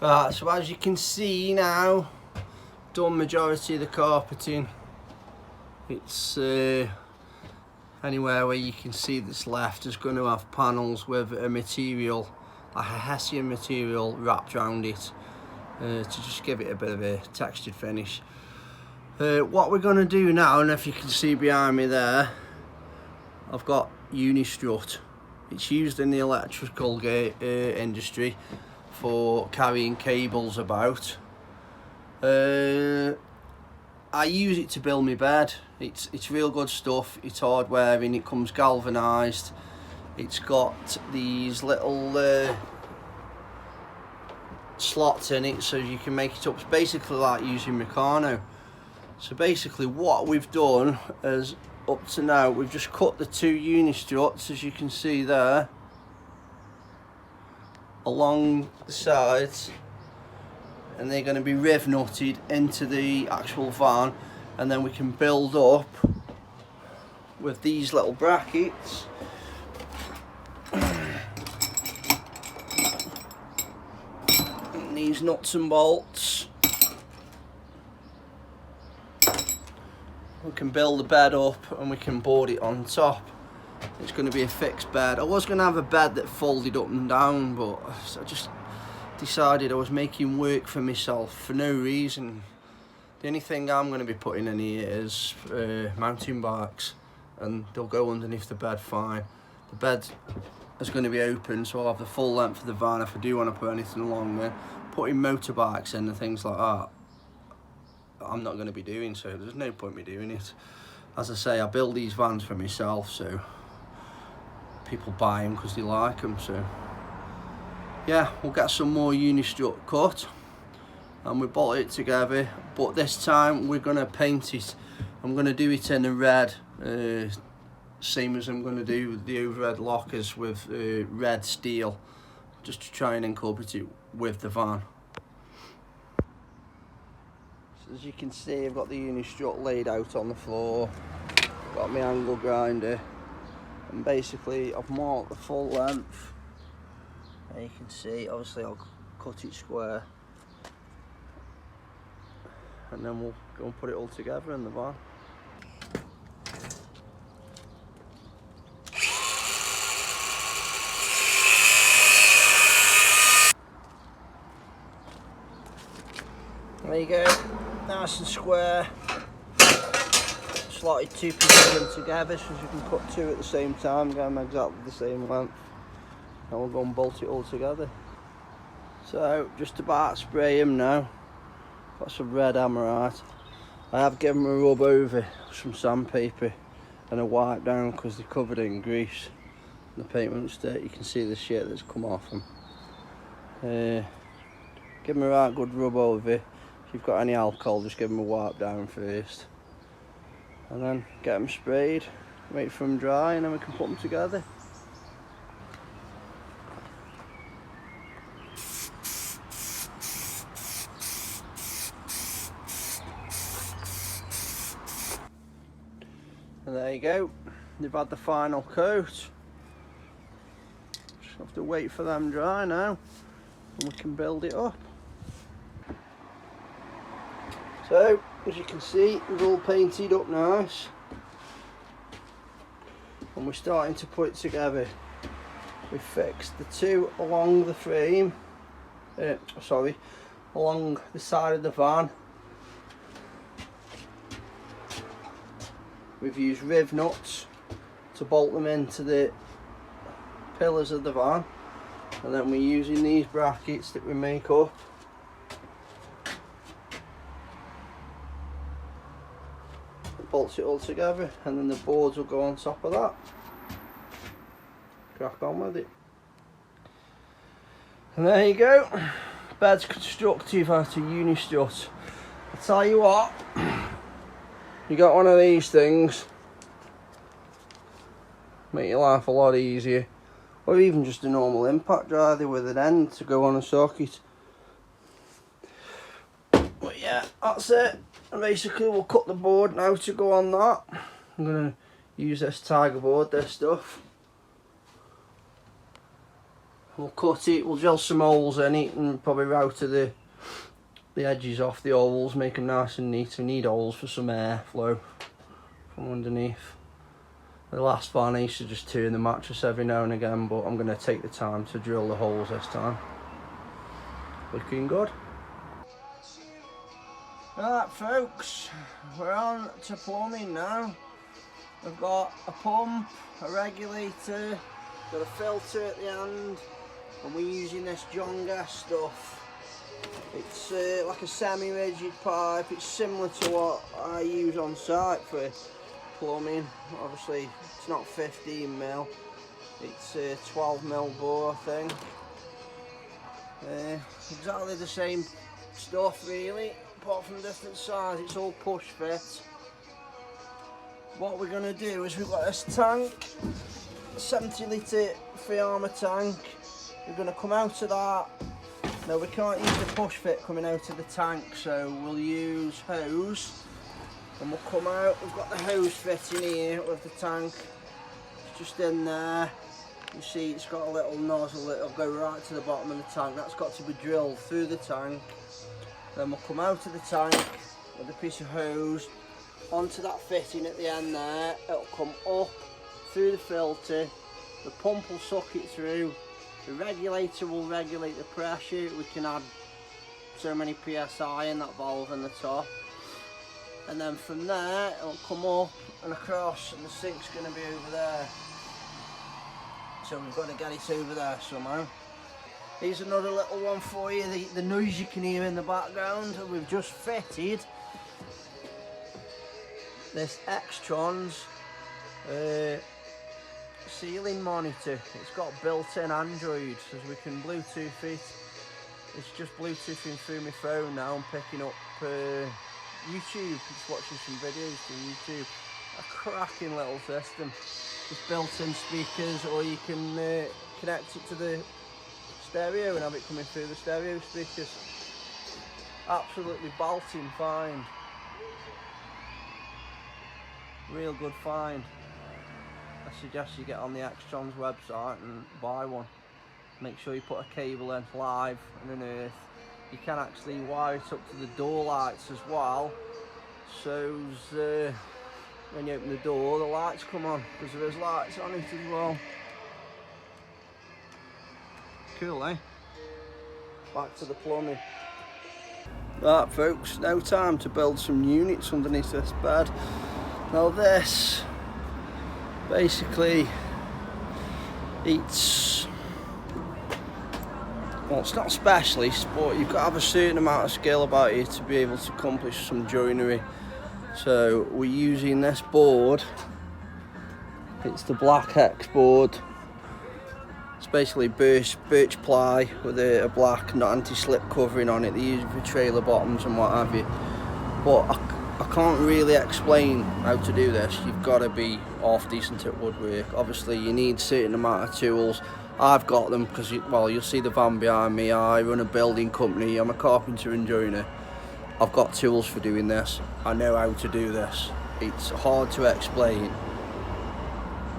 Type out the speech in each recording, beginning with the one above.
Right, so as you can see now, done majority of the carpeting. It's anywhere where you can see that's left is going to have panels with a material, like a hessian material, wrapped around it to just give it a bit of a textured finish. What we're going to do now, and if you can see behind me there, I've got Unistrut. It's used in the electrical industry for carrying cables about. I use it to build my bed. It's real good stuff. It's hard wearing. It comes galvanised. It's got these little slots in it, so you can make it up. It's basically like using Meccano. So basically, what we've done is, up to now, we've just cut the two Unistruts, as you can see there, along the sides, and they're going to be riv nutted into the actual van, and then we can build up with these little brackets. And these nuts and bolts. We can build the bed up and we can board it on top. It's going to be a fixed bed. I was going to have a bed that folded up and down, but I just decided I was making work for myself for no reason. The only thing I'm going to be putting in here is mountain bikes, and they'll go underneath the bed fine. The bed is going to be open, so I'll have the full length of the van if I do want to put anything along there. Putting motorbikes in and things like that, I'm not going to be doing, so there's no point me doing it. As I say, I build these vans for myself, so people buy them because they like them. So yeah, we'll get some more Unistrut cut and we bolt it together, but this time we're going to paint it. I'm going to do it in a red, same as I'm going to do the overhead lockers with red steel, just to try and incorporate it with the van. As you can see, I've got the Unistrut laid out on the floor, got my angle grinder, and basically I've marked the full length, and you can see obviously I'll cut it square, and then we'll go and put it all together in the van. There you go, nice and square. Slotted two pieces of them together so you can cut two at the same time, get them exactly the same length. And we'll go and bolt it all together. So, just about spray them now. Got some red Amorite. I have given them a rub over, some sandpaper and a wipe down because they're covered in grease. The paint won't stick, you can see the shit that's come off them. Give them a right good rub over. If you've got any alcohol, just give them a wipe down first. And then get them sprayed, wait for them dry, and then we can put them together. And there you go, they've had the final coat. Just have to wait for them dry now, and we can build it up. So, as you can see, it's all painted up nice, and we're starting to put it together. We fixed the two along the frame, along the side of the van. We've used riv nuts to bolt them into the pillars of the van, and then we're using these brackets that we make up. Bolts it all together, and then the boards will go on top of that. Crack on with it. And there you go, bed's constructive out of Unistrut. I'll tell you what, you got one of these things, make your life a lot easier, or even just a normal impact driver with an end to go on a socket. But yeah, that's it. And basically we'll cut the board now to go on that. I'm going to use this tiger board, this stuff. We'll cut it, we'll drill some holes in it and probably router the edges off the holes, make them nice and neat. We need holes for some airflow from underneath. The last one I used to just turn the mattress every now and again, but I'm going to take the time to drill the holes this time. Looking good. Right folks, we're on to plumbing now. We've got a pump, a regulator, got a filter at the end, and we're using this John Guest stuff. It's like a semi-rigid pipe. It's similar to what I use on site for plumbing. Obviously it's not 15mm, it's 12mm bore I think. Exactly the same stuff really, apart from different size. It's all push fit. What we're going to do is we've got this tank, a 70 litre 3-armour tank. We're going to come out of that. Now we can't use the push fit coming out of the tank, so we'll use hose. And we'll come out, we've got the hose fitting here with the tank. It's just in there. You see it's got a little nozzle that'll go right to the bottom of the tank. That's got to be drilled through the tank. Then we'll come out of the tank with a piece of hose onto that fitting at the end there. It'll come up through the filter, the pump will suck it through, the regulator will regulate the pressure. We can add so many psi in that valve in the top, and then from there it'll come up and across, and the sink's going to be over there, so we've got to get it over there somehow. Here's another little one for you, the noise you can hear in the background. We've just fitted this Extron's ceiling monitor. It's got built-in Android, so we can Bluetooth it. It's just Bluetoothing through my phone now. I'm picking up YouTube, just watching some videos from YouTube. A cracking little system. Just built-in speakers, or you can connect it to the stereo and have it coming through the stereo speakers. Absolutely bolting fine. Real good find. I suggest you get on the Extron's website and buy one. Make sure you put a cable in live and an earth. You can actually wire it up to the door lights as well, so when you open the door the lights come on, because there is lights on it as well. Cool, eh? Back to the plumbing. Right folks, now time to build some units underneath this bed. Now this, basically, it's not specialist, but you've got to have a certain amount of skill about you to be able to accomplish some joinery. So we're using this board. It's the Black Hex board. It's basically birch ply with a black anti-slip covering on it. They use it for trailer bottoms and what have you. But I can't really explain how to do this. You've got to be half decent at woodwork. Obviously you need a certain amount of tools. I've got them because, well, you'll see the van behind me. I run a building company. I'm a carpenter and joiner. I've got tools for doing this. I know how to do this. It's hard to explain.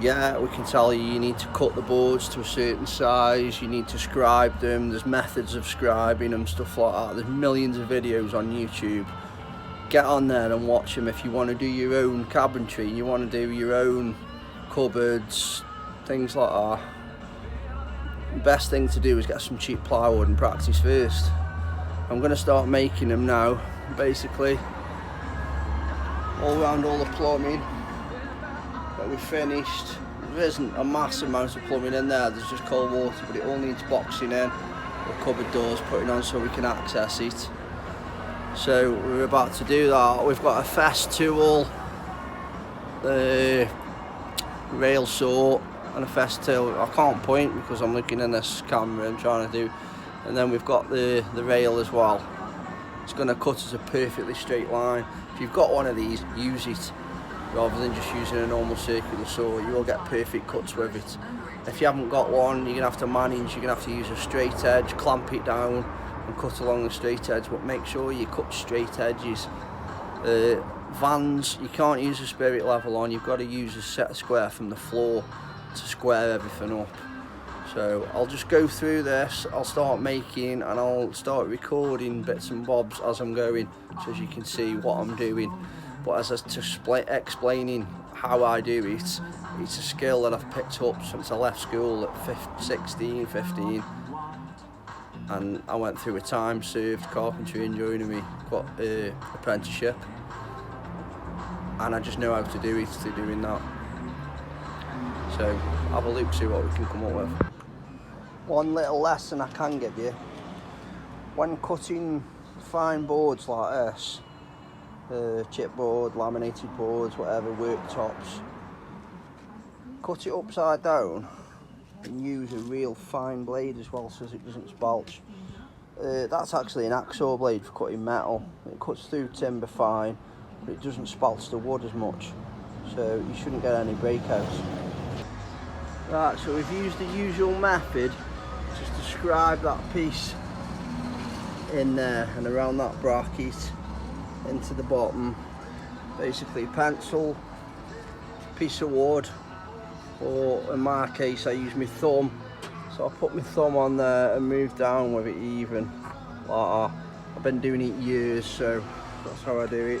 Yeah, we can tell you need to cut the boards to a certain size, you need to scribe them, there's methods of scribing and stuff like that. There's millions of videos on YouTube. Get on there and watch them if you want to do your own cabinetry, you want to do your own cupboards, things like that. The best thing to do is get some cheap plywood and practice first. I'm going to start making them now, basically. All around all the plumbing that we've finished. There isn't a massive amount of plumbing in there, there's just cold water, but it all needs boxing in, the cupboard doors putting on so we can access it. So we're about to do that. We've got a fast tool, the rail saw and a fast tool. I can't point because I'm looking in this camera and trying to do, and then we've got the rail as well. It's going to cut us a perfectly straight line. If you've got one of these, use it rather than just using a normal circular saw. You will get perfect cuts with it. If you haven't got one, you're going to have to manage, you're going to have to use a straight edge, clamp it down and cut along the straight edge, but make sure you cut straight edges. Vans, you can't use a spirit level on, you've got to use a set square from the floor to square everything up. So I'll just go through this, I'll start making and I'll start recording bits and bobs as I'm going, so as you can see what I'm doing. But as I was explaining how I do it, it's a skill that I've picked up since I left school at 16, 15. And I went through a time-served carpentry and joinery apprenticeship. And I just know how to do it through doing that. So have a look, see what we can come up with. One little lesson I can give you, when cutting fine boards like this, chipboard, laminated boards, whatever, worktops, cut it upside down and use a real fine blade as well so it doesn't spalch. That's actually an hacksaw blade for cutting metal. It cuts through timber fine, but it doesn't spalch the wood as much, so you shouldn't get any breakouts. Right, so we've used the usual method to scribe that piece in there and around that bracket into the bottom. Basically pencil, piece of wood, or in my case I use my thumb, so I put my thumb on there and move down with it even like that. I've been doing it years, so that's how I do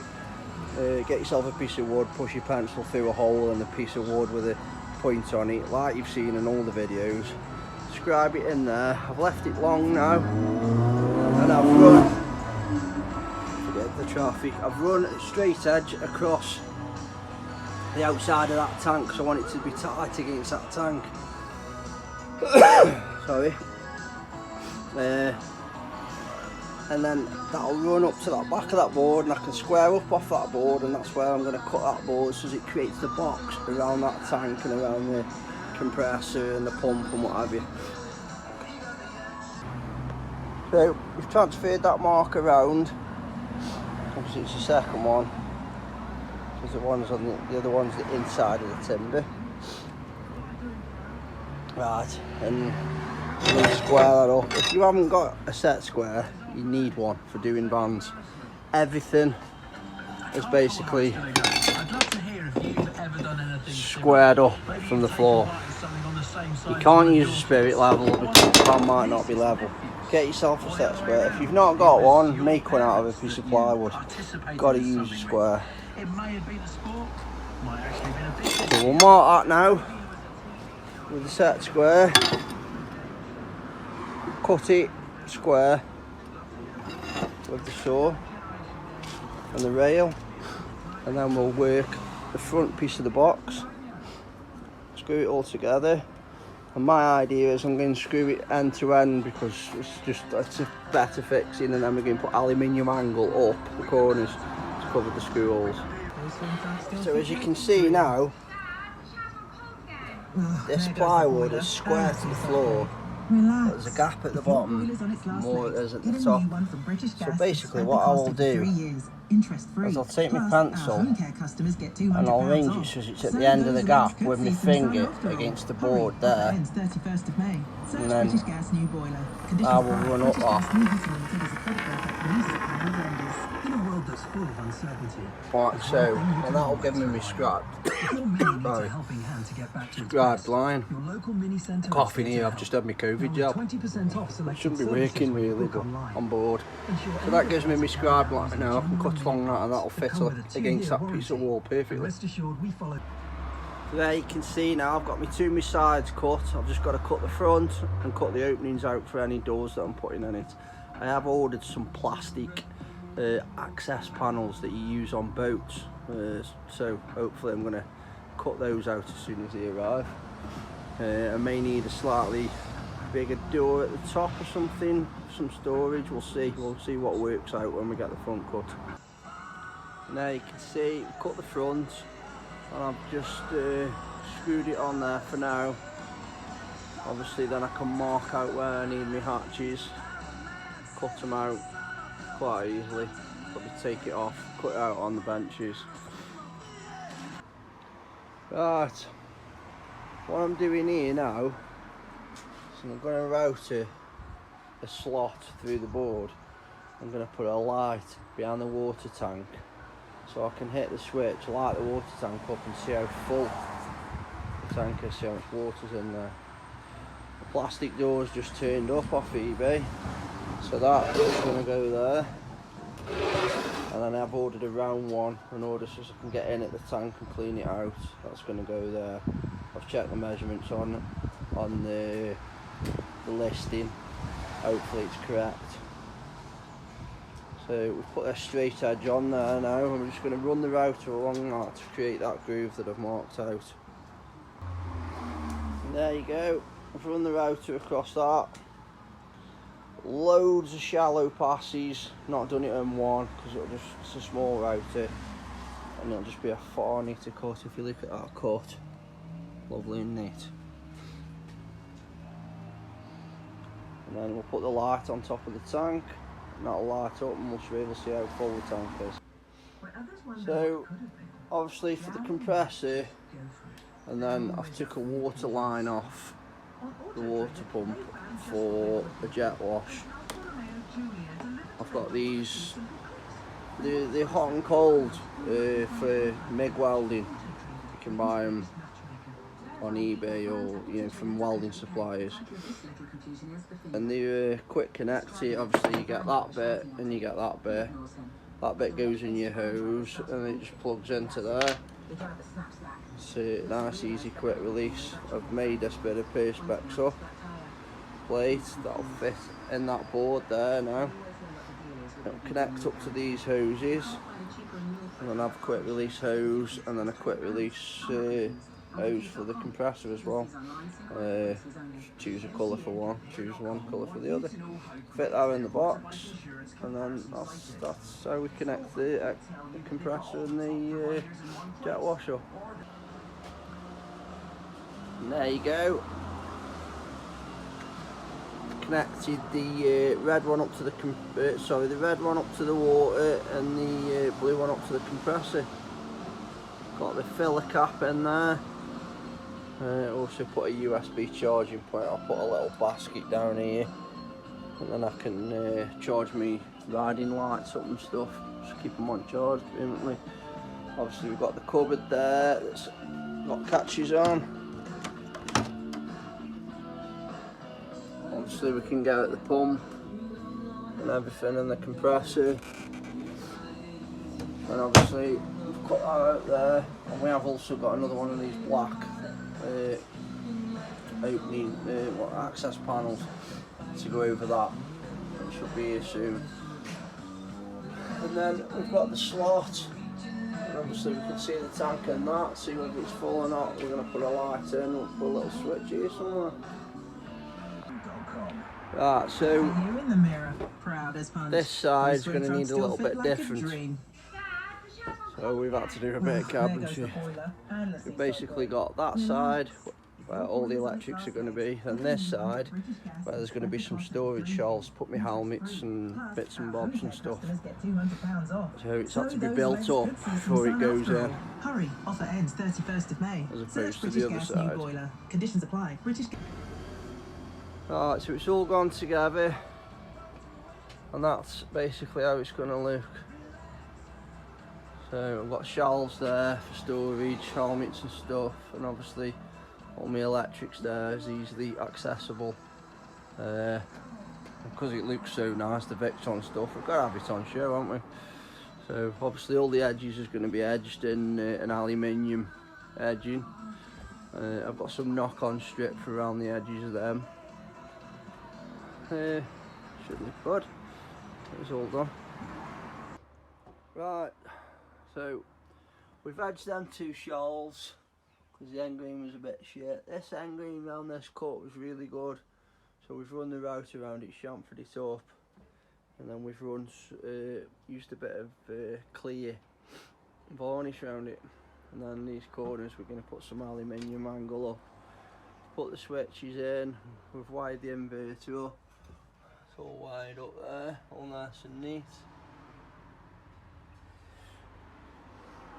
it. Get yourself a piece of wood, push your pencil through a hole in the piece of wood with a point on it, like you've seen in all the videos. Scribe it in there. I've left it long now, and I've run, forget the traffic, I've run a straight edge across the outside of that tank, because I want it to be tight against that tank. Sorry. And then that'll run up to that back of that board, and I can square up off that board, and that's where I'm going to cut that board, so as it creates the box around that tank and around the compressor and the pump and what have you. So we've transferred that mark around. Obviously it's the second one, because the other one's the inside of the timber. Right, and you need to square that up. If you haven't got a set square, you need one for doing vans. Everything is basically squared up from the floor. You can't use a spirit level because the van might not be level. Get yourself a set square. If you've not got one, make one out of a piece of plywood. You've got to use a square. So we'll mark that now with the set square. Cut it square with the saw and the rail, and then we'll work the front piece of the box, screw it all together. And my idea is I'm going to screw it end to end, because it's a better fixing, and then we're going to put aluminium angle up the corners to cover the screw holes. So as you can see now, this plywood is square to the floor. There's a gap at the bottom, more as at the top. So basically what I will do is I'll take my pencil and I'll arrange it so it's at the end of the gap with my finger against the board there, and then I will run up that. Right, so, and that'll give me my scribed line. Coughing here, I've just had my COVID jab. Shouldn't be working really, but I'm bored. So that gives me my scribed line now. I can cut along that and that'll fit against that piece of wall perfectly. So there you can see now I've got my sides cut. I've just got to cut the front and cut the openings out for any doors that I'm putting in it. I have ordered some plastic access panels that you use on boats, so hopefully I'm going to cut those out as soon as they arrive. I may need a slightly bigger door at the top or something, some storage. We'll see what works out when we get the front cut. Now you can see I've cut the front, and I've just screwed it on there for now. Obviously then I can mark out where I need my hatches, cut them out quite easily. Probably take it off, cut it out on the benches. Right, what I'm doing here now is I'm going to route a slot through the board. I'm going to put a light behind the water tank, so I can hit the switch, light the water tank up and see how full the tank is, see how much water's in there. plastic doors just turned up off eBay, so that is going to go there. And then I've ordered a round one in order so I can get in at the tank and clean it out. That's going to go there. I've checked the measurements on the listing. Hopefully it's correct. So we've put a straight edge on there now, and we're just going to run the router along that to create that groove that I've marked out. And there you go. I've run the router across that. Loads of shallow passes, not done it in one because it's a small router and it'll just be a far neater cut. If you look at that cut, lovely and neat. And then we'll put the light on top of the tank and that'll light up and we'll be able to see how full the tank is. So obviously for the compressor, and then I've took a water line off the water pump for a jet wash. I've got these, they're hot and cold for MIG welding. You can buy them on eBay or from welding suppliers, and they're quick connected. Obviously you get that bit and you get that bit. That bit goes in your hose and it just plugs into there. It's a nice easy quick release. I've made this bit of perspex up plate that'll fit in that board there now. It'll connect up to these hoses and then have a quick release hose and then a quick release hose for the compressor as well. Choose a colour for one, choose one colour for the other. Fit that in the box, and then that's how we connect the compressor and the jet wash up. And there you go. Connected the red one up to the the red one up to the water and the blue one up to the compressor. Got the filler cap in there. Also put a USB charging point. I'll put a little basket down here, and then I can charge me riding lights up and stuff. Just keep them on charge permanently. Obviously we've got the cupboard there that's got catches on. Obviously we can go at the pump and everything in the compressor, and obviously we've cut that out there, and we have also got another one of these black opening access panels to go over that. It should be here soon. And then we've got the slot, and obviously we can see the tank in that, see whether it's full or not. We're going to put a light in, we'll put a little switch here somewhere. Right, so this side's going to need a little bit different. So we've had to do a bit of cabinetry. We've basically got that side where all the electrics are going to be, and this side where there's going to be some storage shelves, put my helmets and bits and bobs and stuff. So it's had to be built up before it goes in. Hurry, offer ends 31st of May. As opposed to the other side. Boiler. Conditions apply. Alright, so it's all gone together, and that's basically how it's going to look. So I've got shelves there for storage, helmets and stuff, and obviously all my electrics there is easily accessible. Because it looks so nice, the Victron stuff, we've got to have it on show, haven't we? So obviously all the edges is going to be edged in an aluminium edging. I've got some knock-on strip around the edges of them. Should look good. It's all done. Right, so we've edged them two shelves because the end grain was a bit shit. This end grain around this cut was really good, so we've run the router around it, chamfered it up, and then we've run used a bit of clear varnish around it, and then these corners we're going to put some aluminium angle up. Put the switches in, we've wired the inverter up. It's all wired up there, all nice and neat.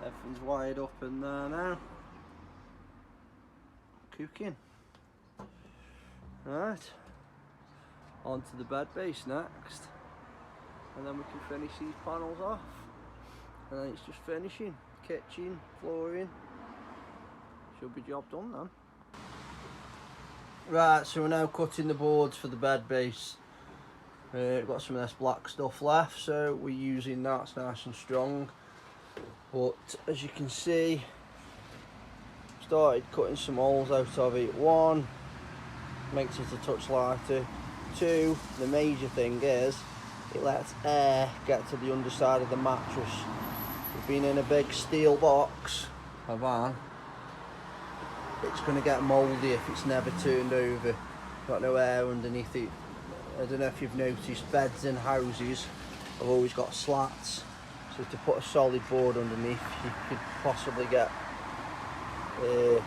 Everything's wired up in there now. Cooking. Right, on to the bed base next, and then we can finish these panels off, and then it's just finishing, kitchen, flooring, should be job done then. Right, so we're now cutting the boards for the bed base. We've got some of this black stuff left, so we're using that. It's nice and strong. But as you can see, started cutting some holes out of it. One, makes it a touch lighter. Two, the major thing is it lets air get to the underside of the mattress. We've been in a big steel box, a van. It's going to get mouldy if it's never turned over. Got no air underneath it. I don't know if you've noticed, beds in houses have always got slats. So to put a solid board underneath, you could possibly get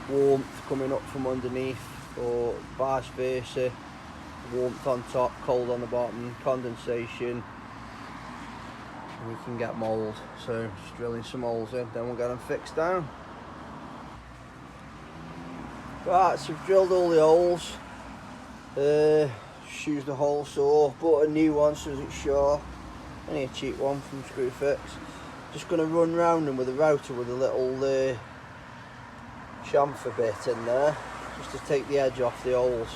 warmth coming up from underneath, or vice versa. Warmth on top, cold on the bottom, condensation. And we can get mould. So just drilling some holes in, then we'll get them fixed down. Right, so we've drilled all the holes. Just used the hole saw, bought a new one so it's sharp. Only a cheap one from Screwfix. Just going to run round them with a router with a little chamfer bit in there, just to take the edge off the holes.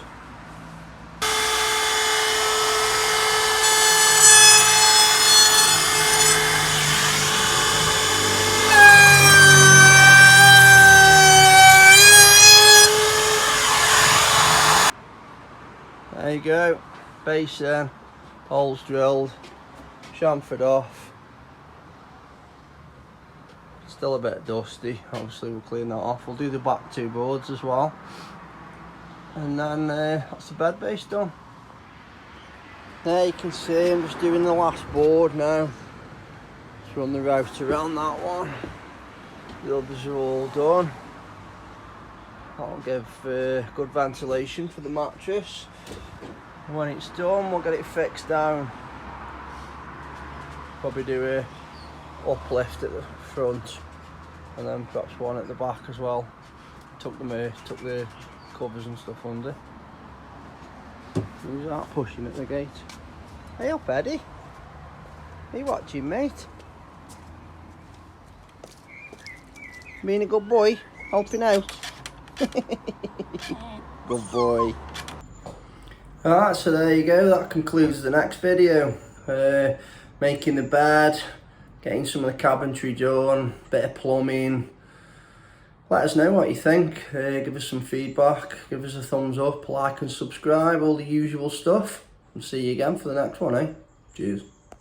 There you go, base in, holes drilled, chamfered off. Still a bit dusty, obviously we'll clean that off. We'll do the back two boards as well. And then that's the bed base done. There you can see I'm just doing the last board now. Just run the router around that one. The others are all done. That'll give good ventilation for the mattress. And when it's done, we'll get it fixed down. Probably do a uplift at the front, and then perhaps one at the back as well. Took the covers and stuff under. Who's that pushing at the gate? Hey up, Eddie. Are you watching, mate? Being a good boy, helping out. Good boy. Alright, so there you go, that concludes the next video. Making the bed, getting some of the cabinetry done, bit of plumbing. Let us know what you think, give us some feedback, give us a thumbs up, like and subscribe, all the usual stuff. And see you again for the next one, eh? Cheers.